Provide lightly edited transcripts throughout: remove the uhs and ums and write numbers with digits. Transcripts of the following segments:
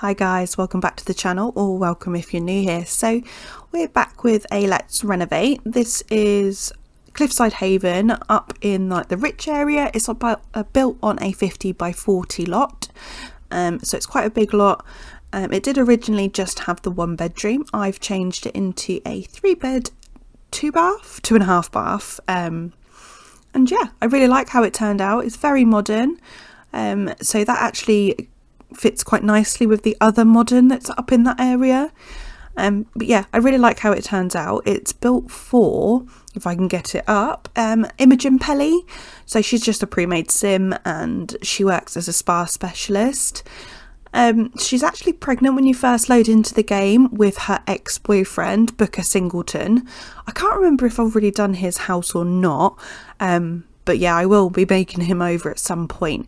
Hi guys, welcome back to the channel, or welcome if you're new here. So we're back with a Let's Renovate. This is Cliffside Haven up in like the rich area. It's about built on a 50 by 40 lot, so it's quite a big lot. It did originally just have the one bedroom. I've changed it into a 3-bed 2.5 bath, and yeah, I really like how it turned out. It's very modern, so that actually fits quite nicely with the other modern that's up in that area. But yeah, I really like how it turns out. It's built for, if I can get it up, Imogen Pelly. So she's just a pre-made sim and she works as a spa specialist. She's actually pregnant when you first load into the game with her ex-boyfriend, Booker Singleton. I can't remember if I've already done his house or not, but yeah, I will be making him over at some point.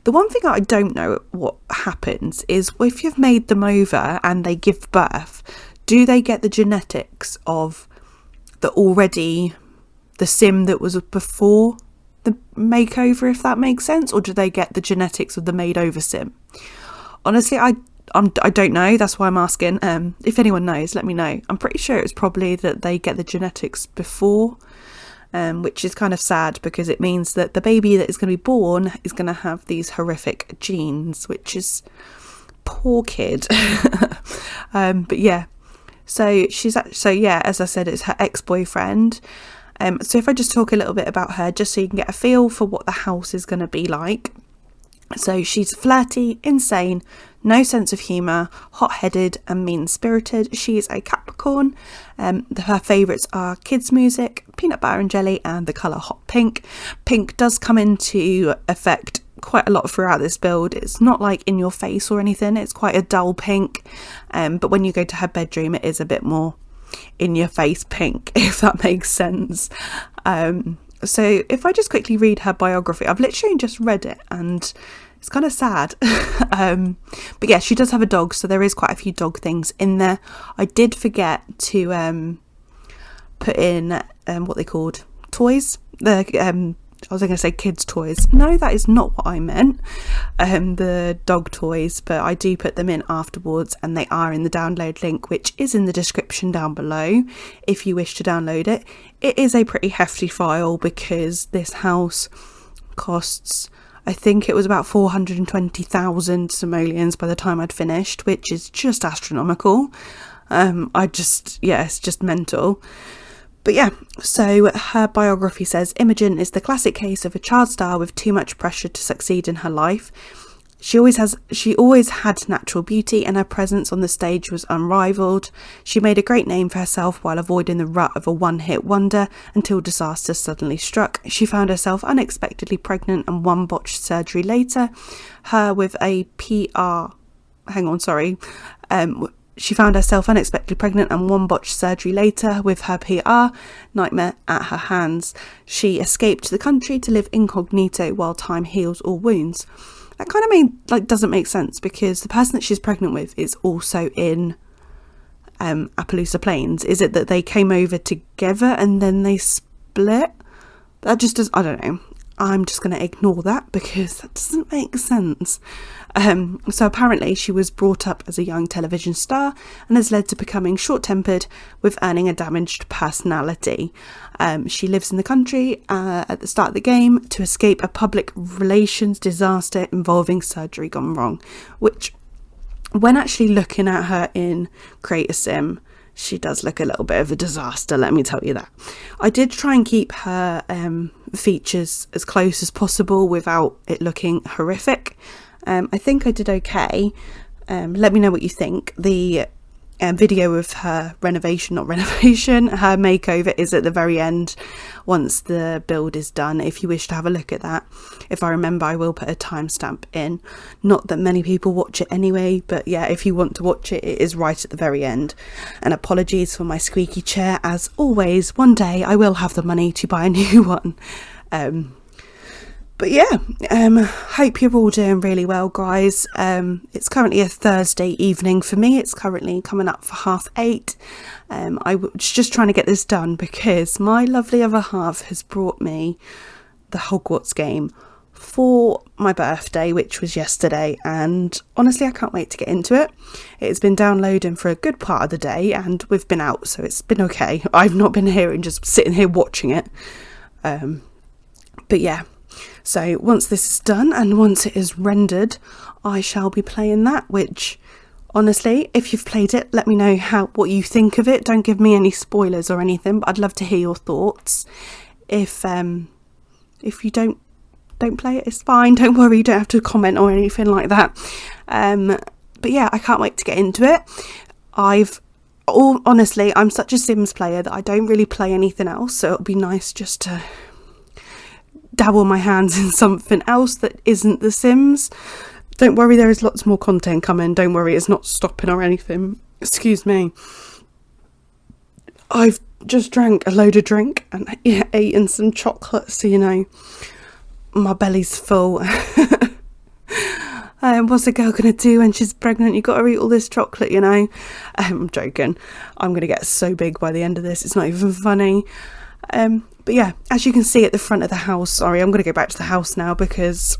The one thing I don't know what happens is if you've made them over and they give birth, do they get the genetics of the sim that was before the makeover, if that makes sense, or do they get the genetics of the made over sim? Honestly, I don't know. That's why I'm asking. If anyone knows, let me know. I'm pretty sure it's probably that they get the genetics before, which is kind of sad because it means that the baby that is going to be born is going to have these horrific genes, which is poor kid. But yeah, so yeah, as I said, it's her ex-boyfriend. So if I just talk a little bit about her, just so you can get a feel for what the house is going to be like. So she's flirty, insane, no sense of humour, hot-headed and mean-spirited. She's a Capricorn. Her favourites are kids' music, peanut butter and jelly, and the colour hot pink. Pink does come into effect quite a lot throughout this build. It's not like in your face or anything. It's quite a dull pink. But when you go to her bedroom, it is a bit more in your face pink, if that makes sense. So if I just quickly read her biography, I've literally just read it and it's kind of sad. But yeah, she does have a dog, so there is quite a few dog things in there. I did forget to put in what they called toys. I was going to say kids' toys. No, that is not what I meant. The dog toys, but I do put them in afterwards, and they are in the download link, which is in the description down below if you wish to download it. It is a pretty hefty file because this house costs, I think it was about 420,000 simoleons by the time I'd finished, which is just astronomical. It's just mental. But yeah, so her biography says, Imogen is the classic case of a child star with too much pressure to succeed in her life. She always had natural beauty, and her presence on the stage was unrivaled. She made a great name for herself while avoiding the rut of a one-hit wonder until disaster suddenly struck. She found herself unexpectedly pregnant, and one botched surgery later, She found herself unexpectedly pregnant and one botched surgery later, with her PR nightmare at her hands. She escaped to the country to live incognito while time heals all wounds. That kind of doesn't make sense because the person that she's pregnant with is also in Appaloosa Plains. Is it that they came over together and then they split? That just does, I don't know. I'm just going to ignore that because that doesn't make sense. So apparently she was brought up as a young television star and has led to becoming short-tempered with earning a damaged personality. She lives in the country at the start of the game to escape a public relations disaster involving surgery gone wrong, which when actually looking at her in Creator Sim, she does look a little bit of a disaster, let me tell you that. I did try and keep her features as close as possible without it looking horrific. I think I did okay. Let me know what you think. The video of her her makeover is at the very end once the build is done, if you wish to have a look at that. If I remember, I will put a timestamp in. Not that many people watch it anyway, but yeah, if you want to watch it, it is right at the very end. And apologies for my squeaky chair, as always. One day I will have the money to buy a new one. But yeah, hope you're all doing really well, guys. It's currently a Thursday evening for me. It's currently coming up for 8:30. I was just trying to get this done because my lovely other half has brought me the Hogwarts game for my birthday, which was yesterday, and honestly I can't wait to get into it. It's been downloading for a good part of the day and we've been out, so it's been okay. I've not been here and just sitting here watching it. But yeah, so once this is done and once it is rendered, I shall be playing that, which honestly, if you've played it, let me know what you think of it. Don't give me any spoilers or anything, but I'd love to hear your thoughts. If you don't play it, it's fine, don't worry, you don't have to comment or anything like that. But yeah, I can't wait to get into it. Honestly, I'm such a Sims player that I don't really play anything else, so it'll be nice just to dabble my hands in something else that isn't The Sims. Don't worry, there is lots more content coming, don't worry, it's not stopping or anything. Excuse me. I've just drank a load of drink and eaten some chocolate, so you know, my belly's full. What's a girl gonna do when she's pregnant? You gotta eat all this chocolate, you know. I'm joking. I'm gonna get so big by the end of this, it's not even funny. But yeah, as you can see at the front of the house, sorry, I'm gonna go back to the house now because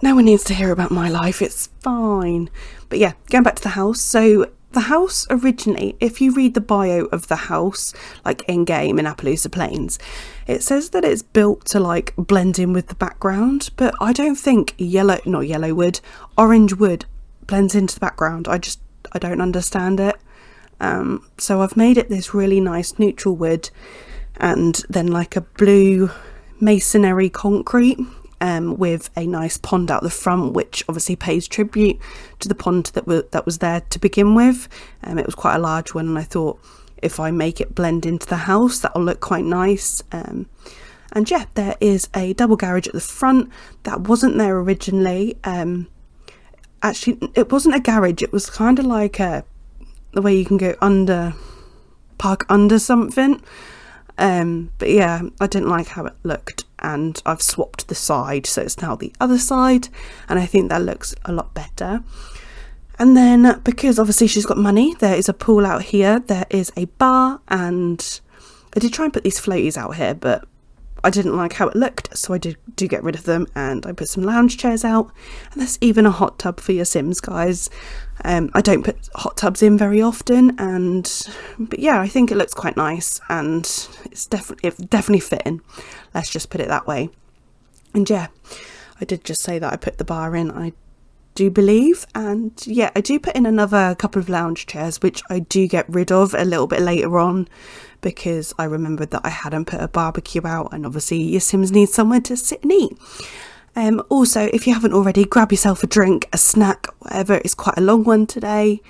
no one needs to hear about my life, it's fine. But yeah, going back to the house. So the house originally, if you read the bio of the house, like in game in Appaloosa Plains, it says that it's built to like blend in with the background, but I don't think orange wood blends into the background. I don't understand it. So I've made it this really nice neutral wood and then like a blue masonry concrete with a nice pond out the front, which obviously pays tribute to the pond that was there to begin with. It was quite a large one, and I thought if I make it blend into the house, that'll look quite nice. And yeah, there is a double garage at the front that wasn't there originally. Actually, it wasn't a garage, it was kind of like the way you can go park under something. But yeah, I didn't like how it looked, and I've swapped the side, so it's now the other side, and I think that looks a lot better. And then, because obviously she's got money, there is a pool out here, there is a bar, and I did try and put these floaties out here, but I didn't like how it looked, so I do get rid of them, and I put some lounge chairs out, and there's even a hot tub for your Sims, guys. I don't put hot tubs in very often, but yeah, I think it looks quite nice, and it's definitely fitting. Let's just put it that way. And yeah, I did just say that I put the bar in, I do believe, and yeah, I do put in another couple of lounge chairs, which I do get rid of a little bit later on, because I remembered that I hadn't put a barbecue out, and obviously your Sims need somewhere to sit and eat. Also, if you haven't already, grab yourself a drink, a snack, whatever. It's quite a long one today,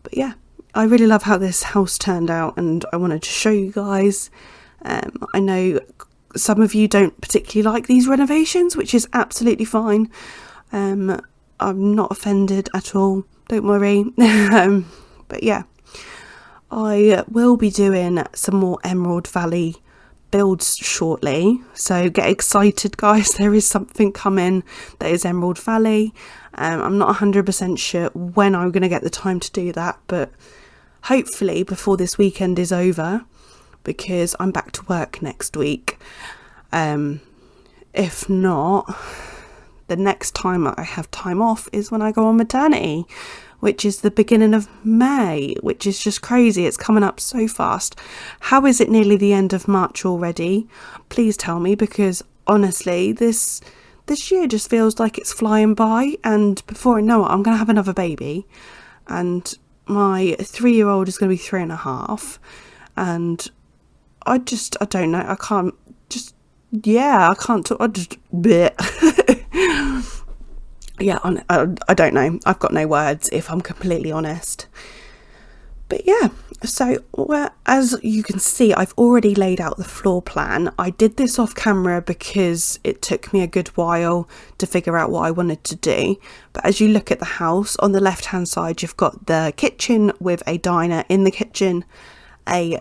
but yeah, I really love how this house turned out, and I wanted to show you guys. I know some of you don't particularly like these renovations, which is absolutely fine. I'm not offended at all, don't worry. But yeah, I will be doing some more Emerald Valley builds shortly, so get excited, guys. There is something coming that is Emerald Valley. I'm not 100% sure when I'm going to get the time to do that, but hopefully before this weekend is over, because I'm back to work next week. If not, the next time I have time off is when I go on maternity, which is the beginning of May, which is just crazy. It's coming up so fast. How is it nearly the end of March already? Please tell me, because honestly, this year just feels like it's flying by, and before I know it, I'm going to have another baby, and my 3-year-old is going to be 3.5, and I don't know, I can't talk, yeah, I don't know. I've got no words, if I'm completely honest. But yeah, so as you can see, I've already laid out the floor plan. I did this off camera because it took me a good while to figure out what I wanted to do. But as you look at the house, on the left hand side, you've got the kitchen with a diner in the kitchen, a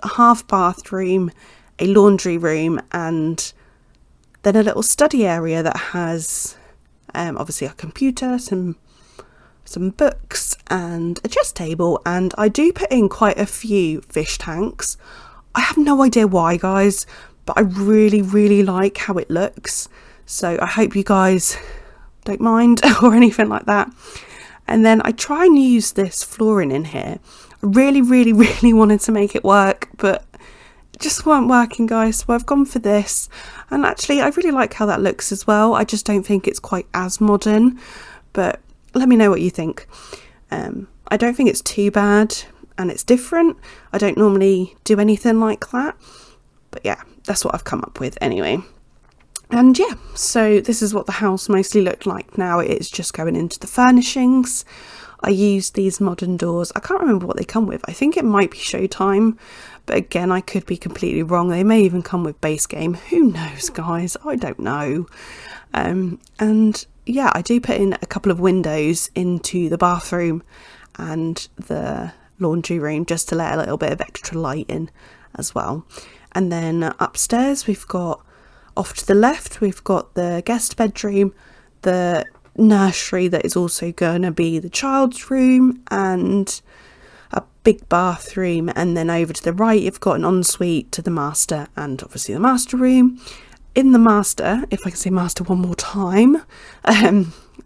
half bathroom, a laundry room, and then a little study area that has obviously a computer, some books and a chess table, and I do put in quite a few fish tanks. I have no idea why, guys, but I really like how it looks. So I hope you guys don't mind or anything like that. And then I try and use this flooring in here. I really wanted to make it work, but it just weren't working, guys. So I've gone for this. And actually, I really like how that looks as well. I just don't think it's quite as modern, but let me know what you think. I don't think it's too bad, and it's different. I don't normally do anything like that, but yeah, that's what I've come up with anyway. And yeah, so this is what the house mostly looked like now. It's just going into the furnishings. I used these modern doors. I can't remember what they come with. I think it might be Showtime, but again, I could be completely wrong. They may even come with base game. Who knows, guys? I don't know. And yeah, I do put in a couple of windows into the bathroom and the laundry room just to let a little bit of extra light in as well. And then upstairs, we've got, off to the left, we've got the guest bedroom, the nursery that is also going to be the child's room, and a big bathroom. And then over to the right, you've got an ensuite to the master and obviously the master room. In the master, if I can say master one more time,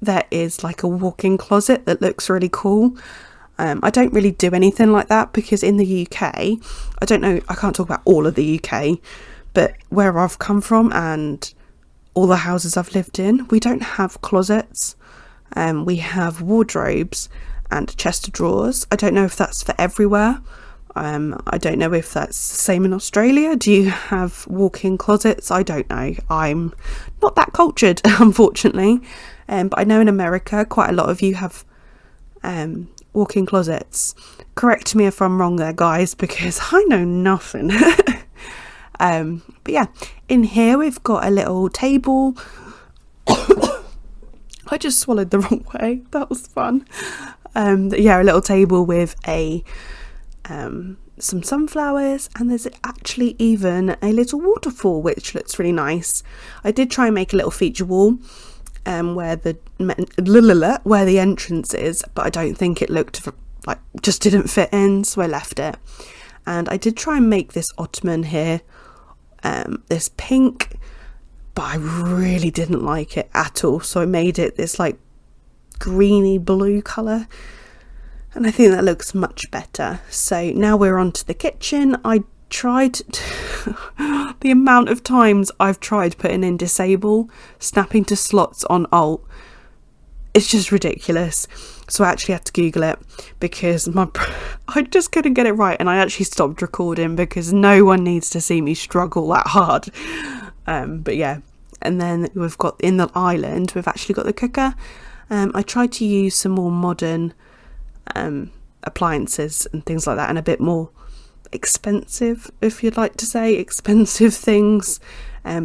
there is like a walk-in closet that looks really cool. I don't really do anything like that because in the UK, I don't know, I can't talk about all of the UK, but where I've come from and all the houses I've lived in, we don't have closets. We have wardrobes and a chest of drawers. I don't know if that's for everywhere. I don't know if that's the same in Australia. Do you have walk-in closets? I don't know. I'm not that cultured, unfortunately. But I know in America, quite a lot of you have walk-in closets. Correct me if I'm wrong there, guys, because I know nothing. But yeah, in here we've got a little table. I just swallowed the wrong way. That was fun. Yeah, a little table with a some sunflowers, and there's actually even a little waterfall which looks really nice. I did try and make a little feature wall where the entrance is, but I don't think it looked like, just didn't fit in, so I left it. And I did try and make this ottoman here this pink, but I really didn't like it at all, so I made it this like greeny blue colour, and I think that looks much better. So now we're on to the kitchen. I tried the amount of times I've tried putting in disable, snapping to slots on alt, it's just ridiculous. So I actually had to Google it because I just couldn't get it right, and I actually stopped recording because no one needs to see me struggle that hard. But yeah, and then we've got in the island, we've actually got the cooker. I tried to use some more modern appliances and things like that, and a bit more expensive, if you'd like to say, expensive things,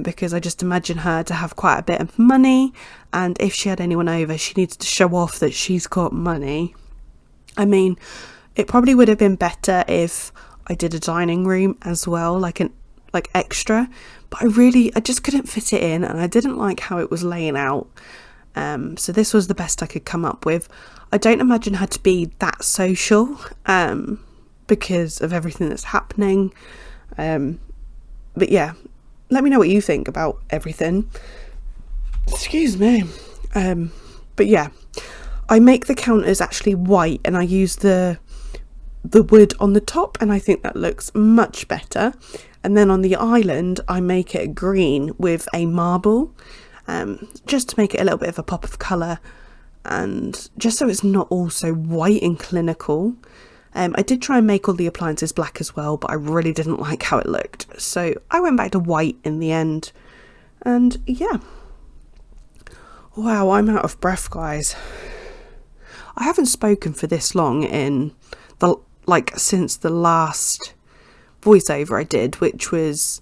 because I just imagine her to have quite a bit of money, and if she had anyone over, she needs to show off that she's got money. I mean, it probably would have been better if I did a dining room as well, like extra, but I just couldn't fit it in, and I didn't like how it was laying out. So this was the best I could come up with. I don't imagine her to be that social, because of everything that's happening. But yeah, let me know what you think about everything. Excuse me. But yeah, I make the counters actually white, and I use the wood on the top, and I think that looks much better. And then on the island, I make it green with a marble, just to make it a little bit of a pop of colour, and just so it's not all so white and clinical. I did try and make all the appliances black as well, but I really didn't like how it looked, so I went back to white in the end. And yeah, wow, I'm out of breath, guys. I haven't spoken for this long since the last voiceover I did, which was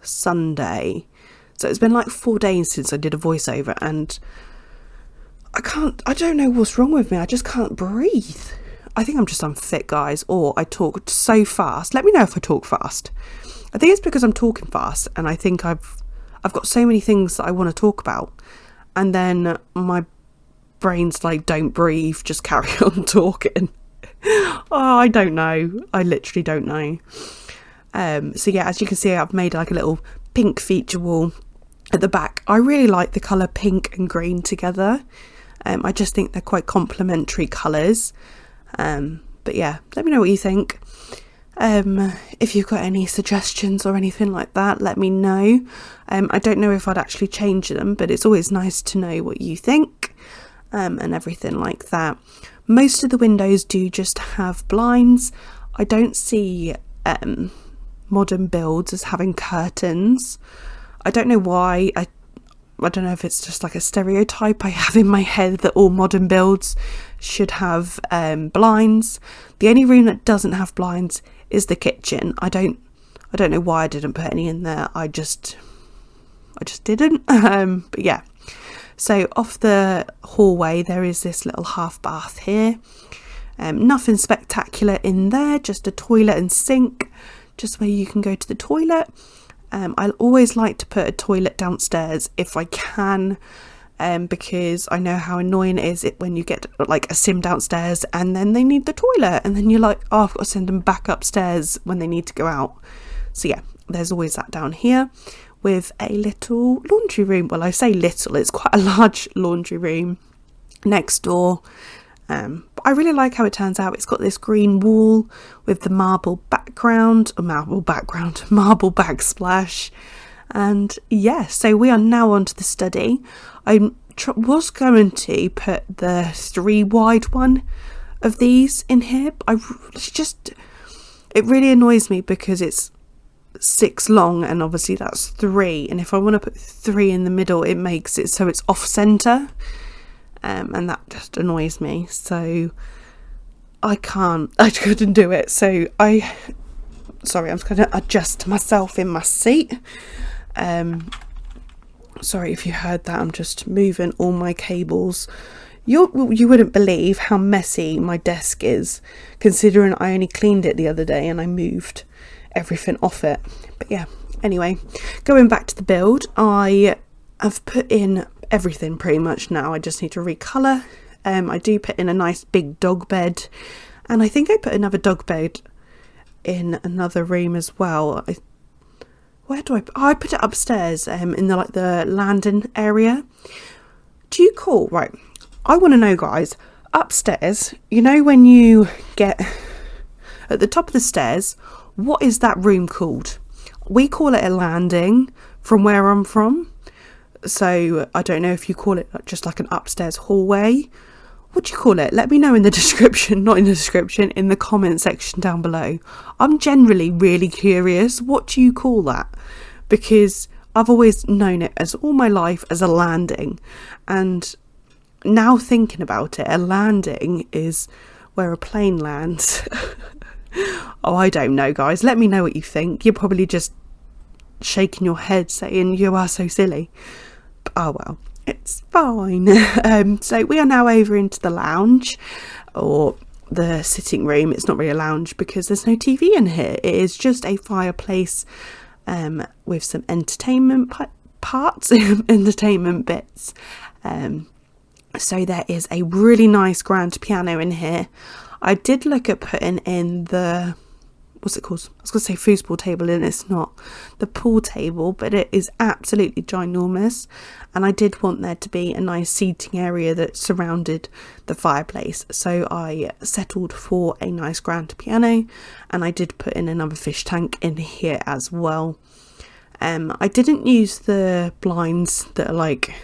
Sunday. So it's been like 4 days since I did a voiceover, and I don't know what's wrong with me. I just can't breathe. I think I'm just unfit, guys, or I talk so fast. Let me know if I talk fast. I think it's because I'm talking fast, and I think I've got so many things that I want to talk about, and then my brain's like, don't breathe, just carry on talking. Oh, I don't know. I literally don't know. So yeah, as you can see, I've made like a little pink feature wall at the back. I really like the colour pink and green together. I just think they're quite complementary colours. But yeah, let me know what you think. If you've got any suggestions or anything like that, let me know. I don't know if I'd actually change them, but it's always nice to know what you think, and everything like that. Most of the windows do just have blinds. I don't see modern builds as having curtains. I don't know why. I don't know if it's just like a stereotype I have in my head that all modern builds should have blinds. The only room that doesn't have blinds is the kitchen. I don't know why I didn't put any in there. I just didn't. But yeah. So off the hallway there is this little half bath here. Nothing spectacular in there, just a toilet and sink, just where you can go to the toilet. I always like to put a toilet downstairs if I can, because I know how annoying it is when you get like a sim downstairs and then they need the toilet and then you're like, oh, I've got to send them back upstairs when they need to go out. So yeah, there's always that down here with a little laundry room. Well, I say little, it's quite a large laundry room next door. But I really like how it turns out. It's got this green wall with the marble backsplash. And yeah, so we are now onto the study. I was going to put the 3 wide one of these in here, but it really annoys me because it's 6 long and obviously that's 3, and if I want to put 3 in the middle it makes it so it's off center, and that just annoys me, so I couldn't do it. So sorry, I'm just going to adjust myself in my seat. Sorry if you heard that, I'm just moving all my cables. You wouldn't believe how messy my desk is, considering I only cleaned it the other day and I moved everything off it. But yeah, anyway, going back to the build, I have put in everything pretty much now. I just need to recolour. I do put in a nice big dog bed, and I think I put another dog bed in another room as well. I put it upstairs, in the landing area. Right, I want to know, guys, upstairs, you know when you get at the top of the stairs, what is that room called? We call it a landing from where I'm from. So I don't know if you call it just like an upstairs hallway. What do you call it? Let me know in the description, not in the description, in the comment section down below. I'm generally really curious. What do you call that? Because I've always known it as all my life as a landing. And now thinking about it, a landing is where a plane lands. Oh, I don't know, guys. Let me know what you think. You're probably just shaking your head saying you are so silly. But, oh well, it's fine. So we are now over into the lounge, or the sitting room. It's not really a lounge because there's no TV in here. It is just a fireplace with some entertainment parts, entertainment bits. So there is a really nice grand piano in here. I did look at putting in the, what's it called? I was going to say foosball table, and it's not. The pool table, but it is absolutely ginormous. And I did want there to be a nice seating area that surrounded the fireplace. So I settled for a nice grand piano, and I did put in another fish tank in here as well. I didn't use the blinds that are like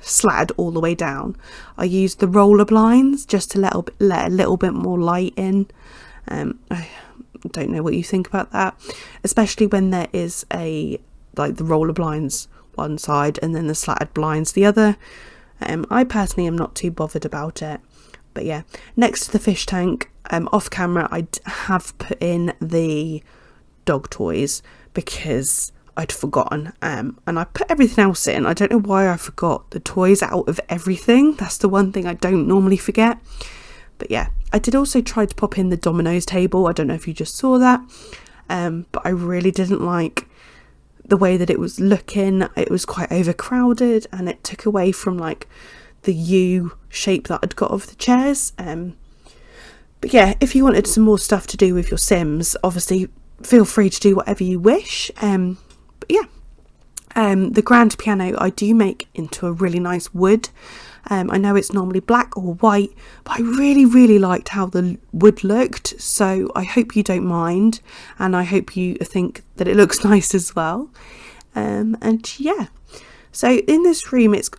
slatted all the way down. I used the roller blinds just to let a little bit more light in. I don't know what you think about that, especially when there is the roller blinds one side and then the slatted blinds the other. I personally am not too bothered about it. But yeah, next to the fish tank, off camera, I have put in the dog toys because I'd forgotten, and I put everything else in. I don't know why I forgot the toys out of everything. That's the one thing I don't normally forget. But yeah, I did also try to pop in the dominoes table. I don't know if you just saw that, but I really didn't like the way that it was looking. It was quite overcrowded, and it took away from like the U shape that I'd got of the chairs. But yeah, if you wanted some more stuff to do with your Sims, obviously feel free to do whatever you wish. But yeah, the grand piano I do make into a really nice wood. I know it's normally black or white, but I really liked how the wood looked, so I hope you don't mind, and I hope you think that it looks nice as well. And yeah, so in this room, it's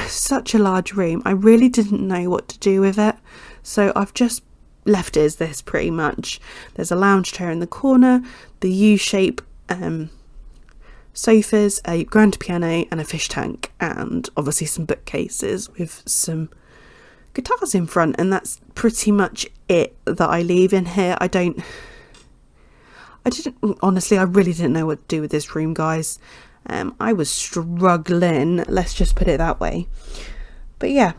such a large room. I really didn't know what to do with it, so I've just left it as this pretty much. There's a lounge chair in the corner, the U-shape sofas, a grand piano and a fish tank, and obviously some bookcases with some guitars in front, and that's pretty much it that I leave in here. I really didn't know what to do with this room, guys. I was struggling, let's just put it that way. But yeah,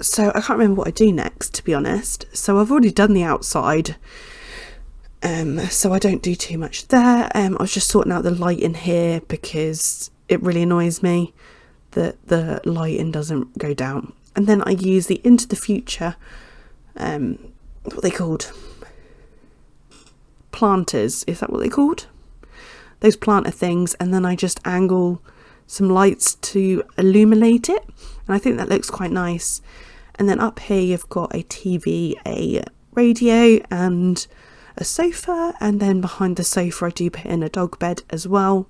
so I can't remember what I do next, to be honest. So I've already done the outside, so I don't do too much there. I was just sorting out the light in here because it really annoys me that the lighting doesn't go down. And then I use the Into the Future, what are they called? Planters, is that what they're called? Those planter things, and then I just angle some lights to illuminate it, and I think that looks quite nice. And then up here you've got a TV, a radio and a sofa, and then behind the sofa I do put in a dog bed as well,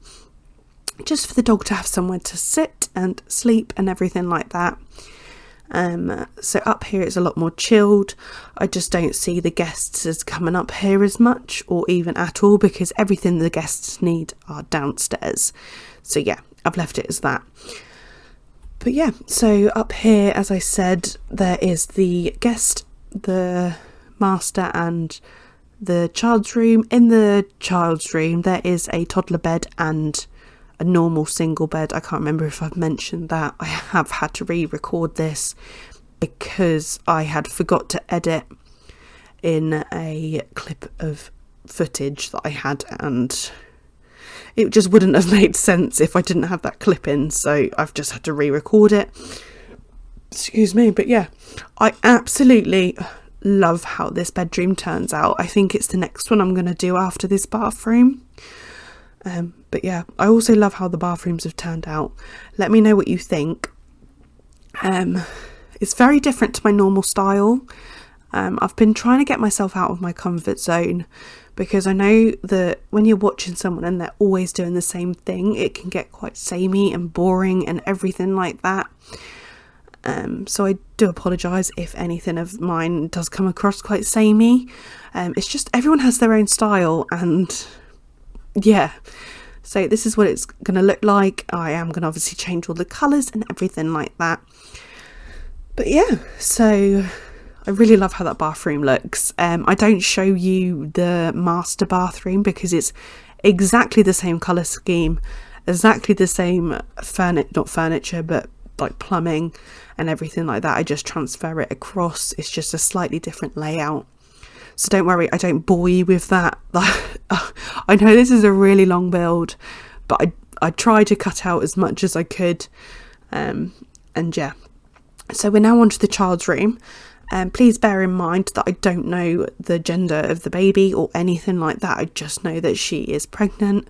just for the dog to have somewhere to sit and sleep and everything like that. So up here it's a lot more chilled. I just don't see the guests as coming up here as much, or even at all, because everything the guests need are downstairs. So yeah, I've left it as that. But yeah, so up here, as I said, there is the guest, the master and the child's room. In the child's room there is a toddler bed and a normal single bed. I can't remember if I've mentioned that. I have had to re-record this because I had forgot to edit in a clip of footage that I had, and it just wouldn't have made sense if I didn't have that clip in, so I've just had to re-record it. Excuse me. But yeah, I absolutely love how this bedroom turns out. I think it's the next one I'm going to do after this bathroom. But yeah, I also love how the bathrooms have turned out. Let me know what you think. It's very different to my normal style. I've been trying to get myself out of my comfort zone, because I know that when you're watching someone and they're always doing the same thing, it can get quite samey and boring and everything like that. So I do apologise if anything of mine does come across quite samey. It's just everyone has their own style, and yeah, so this is what it's going to look like. I am going to obviously change all the colours and everything like that. But yeah, so I really love how that bathroom looks. I don't show you the master bathroom because it's exactly the same colour scheme, exactly the same not furniture, but like plumbing and everything like that. I just transfer it across. It's just a slightly different layout. So don't worry, I don't bore you with that. I know this is a really long build, but I tried to cut out as much as I could. And yeah, so we're now on to the child's room. Please bear in mind that I don't know the gender of the baby or anything like that. I just know that she is pregnant.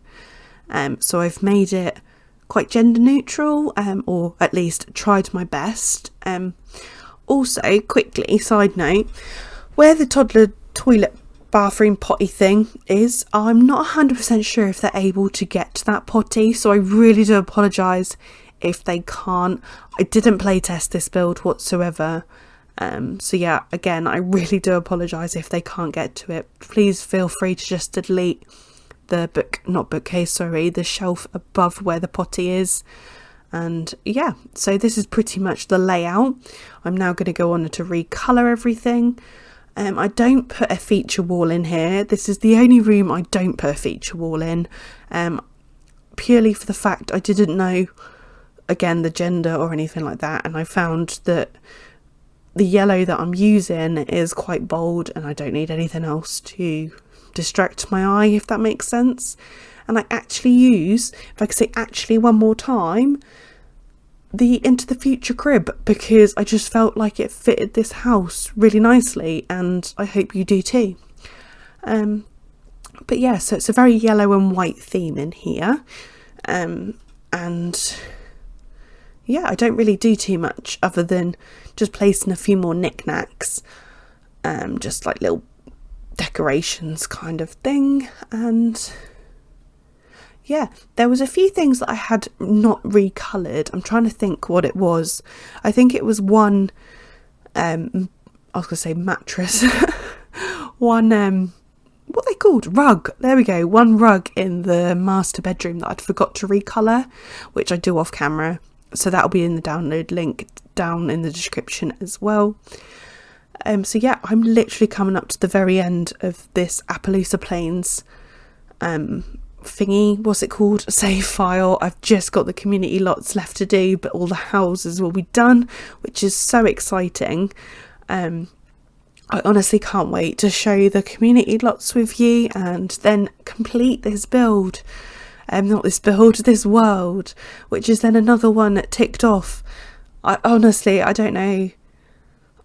So I've made it quite gender neutral, or at least tried my best. Also, quickly, side note, where the toddler toilet bathroom potty thing is, I'm not 100% sure if they're able to get to that potty, so I really do apologise if they can't. I didn't play test this build whatsoever, so yeah, again, I really do apologise if they can't get to it. Please feel free to just delete the the shelf above where the potty is. And yeah, so this is pretty much the layout. I'm now going to go on to recolour everything. I don't put a feature wall in here. This is the only room I don't put a feature wall in, purely for the fact I didn't know, again, the gender or anything like that, and I found that the yellow that I'm using is quite bold and I don't need anything else to distract my eye, if that makes sense. And I actually use, if I could say actually one more time, the Into the Future crib, because I just felt like it fitted this house really nicely, and I hope you do too. But yeah, so it's a very yellow and white theme in here. And yeah, I don't really do too much other than just placing a few more knickknacks, just like little decorations kind of thing. And yeah, there was a few things that I had not recoloured. I'm trying to think what it was. I think it was one, I was going to say mattress, one, what are they called? Rug. There we go. One rug in the master bedroom that I'd forgot to recolour, which I do off camera. So that'll be in the download link down in the description as well. So yeah, I'm literally coming up to the very end of this Appaloosa Plains thingy, what's it called, save file. I've just got the community lots left to do, but all the houses will be done, which is so exciting. I honestly can't wait to show the community lots with you and then complete this build. This world, which is then another one ticked off. I don't know.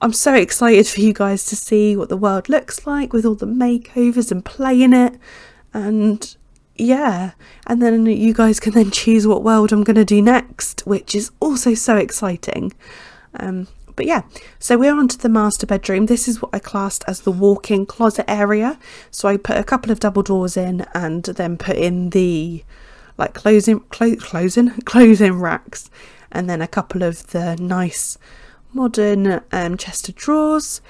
I'm so excited for you guys to see what the world looks like with all the makeovers and playing it. And yeah, and then you guys can then choose what world I'm going to do next, which is also so exciting. But yeah, so we're on to the master bedroom. This is what I classed as the walk-in closet area. So I put a couple of double doors in and then put in the like clothing racks, and then a couple of the nice modern chest of drawers.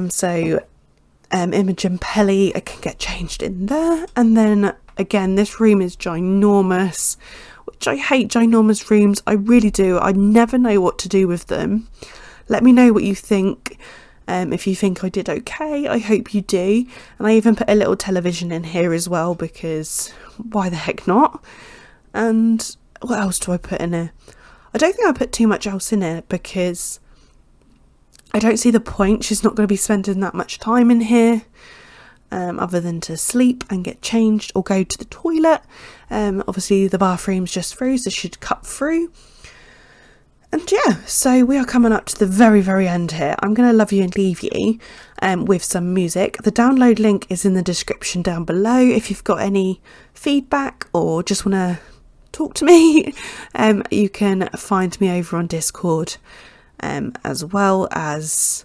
So Imogen Pelly can get changed in there. And then again, this room is ginormous, which I hate ginormous rooms. I really do. I never know what to do with them. Let me know what you think. If you think I did okay, I hope you do. And I even put a little television in here as well, because why the heck not? And what else do I put in here? I don't think I put too much else in here because I don't see the point. She's not going to be spending that much time in here, other than to sleep and get changed or go to the toilet. Obviously the bathroom's just through, so she'd cut through. And yeah, so we are coming up to the very, very end here. I'm going to love you and leave you with some music. The download link is in the description down below. If you've got any feedback or just want to talk to me, you can find me over on Discord, as well as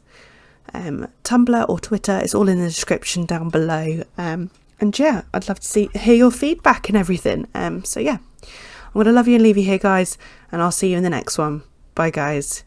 Tumblr or Twitter. It's all in the description down below. And yeah, I'd love to hear your feedback and everything. So yeah, I'm going to love you and leave you here, guys, and I'll see you in the next one. Bye, guys.